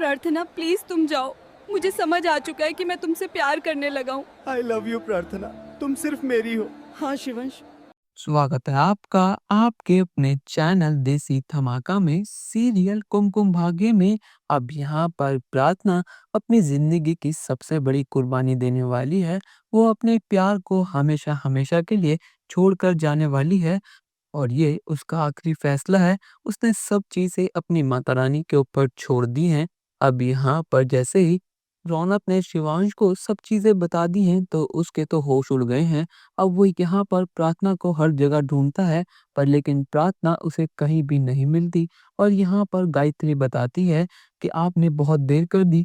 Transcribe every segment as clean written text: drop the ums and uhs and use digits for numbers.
प्रार्थना प्लीज तुम जाओ। मुझे समझ आ चुका है कि मैं तुमसे प्यार करने लगा हूँ। आई लव यू प्रार्थना, तुम सिर्फ मेरी हो। हाँ शिवंश। स्वागत है आपका आपके अपने चैनल देसी धमाका में सीरियल कुमकुम भाग्य में। अब यहाँ पर प्रार्थना अपनी जिंदगी की सबसे बड़ी कुर्बानी देने वाली है। वो अपने प्यार को हमेशा हमेशा के लिए छोड़कर जाने वाली है और ये उसका आखिरी फैसला है। उसने सब चीजें अपनी माता रानी के ऊपर छोड़ दी हैं। अब यहाँ पर जैसे ही रौनक ने शिवांश को सब चीजें बता दी हैं तो उसके तो होश उड़ गए हैं। अब वो यहाँ पर प्रार्थना को हर जगह ढूंढता है पर लेकिन प्रार्थना उसे कहीं भी नहीं मिलती। और यहाँ पर गायत्री बताती है कि आपने बहुत देर कर दी।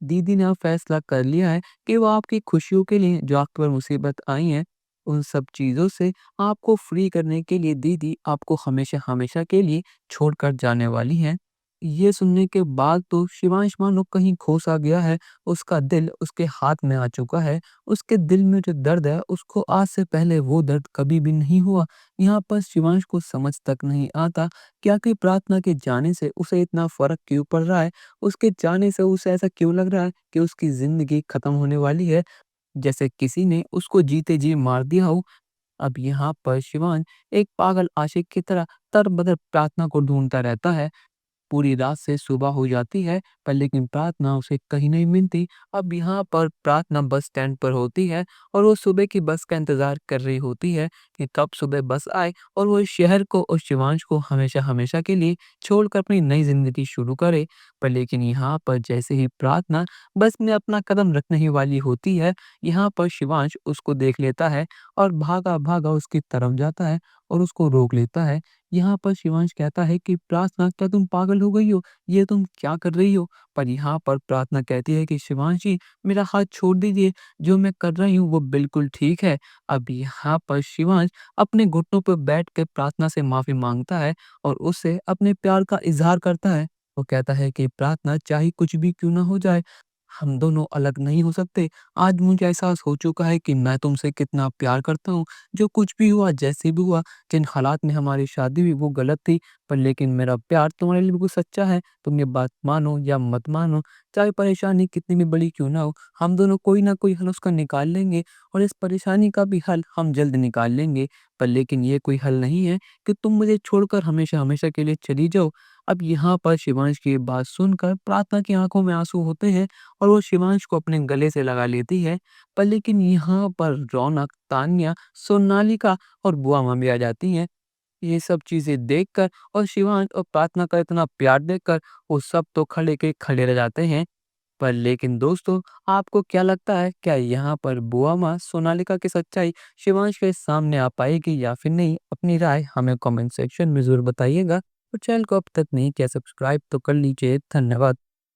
दीदी ने अब फैसला कर लिया है कि वो आपकी खुशियों के लिए जो आप पर मुसीबत आई है उन सब चीज़ों से आपको फ्री करने के लिए दीदी आपको हमेशा हमेशा के लिए छोड़कर जाने वाली हैं। ये सुनने के बाद तो शिवांश मानो कहीं खो सा गया है। उसका दिल उसके हाथ में आ चुका है। उसके दिल में जो दर्द है उसको आज से पहले वो दर्द कभी भी नहीं हुआ। यहाँ पर शिवांश को समझ तक नहीं आता क्या कि प्रार्थना के जाने से उसे इतना फर्क क्यों पड़ रहा है। उसके जाने से उसे ऐसा क्यों लग रहा है कि उसकी ज़िंदगी ख़त्म होने वाली है, जैसे किसी ने उसको जीते जी मार दिया हो। अब यहाँ पर शिवांश एक पागल आशिक की तरह दर-बदर प्रार्थना को ढूँढता रहता है। पूरी रात से सुबह हो जाती है पर लेकिन प्रार्थना उसे कहीं नहीं मिलती। अब यहाँ पर प्रार्थना बस स्टैंड पर होती है और वो सुबह की बस का इंतजार कर रही होती है कि कब सुबह बस आए और वो इस शहर को और शिवांश को हमेशा हमेशा के लिए छोड़कर अपनी नई जिंदगी शुरू करे। पर लेकिन यहाँ पर जैसे ही प्रार्थना बस में अपना कदम रखने ही वाली होती है, यहाँ पर शिवांश उसको देख लेता है और भागा भागा उसकी तरफ जाता है और उसको रोक लेता है। यहाँ पर शिवांश कहता है कि प्रार्थना क्या तुम पागल हो गई हो? ये तुम क्या कर रही हो? पर यहाँ पर प्रार्थना कहती है कि शिवांश जी मेरा हाथ छोड़ दीजिए, जो मैं कर रही हूँ वो बिल्कुल ठीक है। अब यहाँ पर शिवांश अपने घुटनों पर बैठ कर प्रार्थना से माफ़ी माँगता है और उससे अपने प्यार का इज़हार करता है। वो कहता है कि प्रार्थना चाहे कुछ भी क्यों ना हो जाए, हम दोनों अलग नहीं हो सकते। आज मुझे एहसास हो चुका है कि मैं तुमसे कितना प्यार करता हूँ। जो कुछ भी हुआ, जैसे भी हुआ, जिन हालात में हमारी शादी हुई वो गलत थी, पर लेकिन मेरा प्यार तुम्हारे लिए बिल्कुल सच्चा है। तुम ये बात मानो या मत मानो, चाहे परेशानी कितनी भी बड़ी क्यों ना हो, हम दोनों कोई ना कोई हल उसका निकाल लेंगे और इस परेशानी का भी हल हम जल्द निकाल लेंगे। पर लेकिन ये कोई हल नहीं है कि तुम मुझे छोड़कर हमेशा-हमेशा के लिए चली जाओ। अब यहाँ पर शिवांश की ये बात सुनकर प्रार्थना की आँखों में आँसू होते हैं और वो शिवांश को अपने गले से लगा लेती है। पर लेकिन यहाँ पर रौनक, तान्या, सोनालिका और बुआ मम्मी आ जाती हैं। ये सब चीज़ें देखकर और शिवांश और प्रार्थना का इतना प्यार देखकर वो सब तो खड़े के खड़े रह जाते हैं। पर लेकिन दोस्तों, आपको क्या लगता है, क्या यहाँ पर बुआ माँ सोनालिका की सच्चाई शिवांश के सामने आ पाएगी या फिर नहीं? अपनी राय हमें कमेंट सेक्शन में ज़रूर बताइएगा और चैनल को अब तक नहीं किया सब्सक्राइब तो कर लीजिए। धन्यवाद।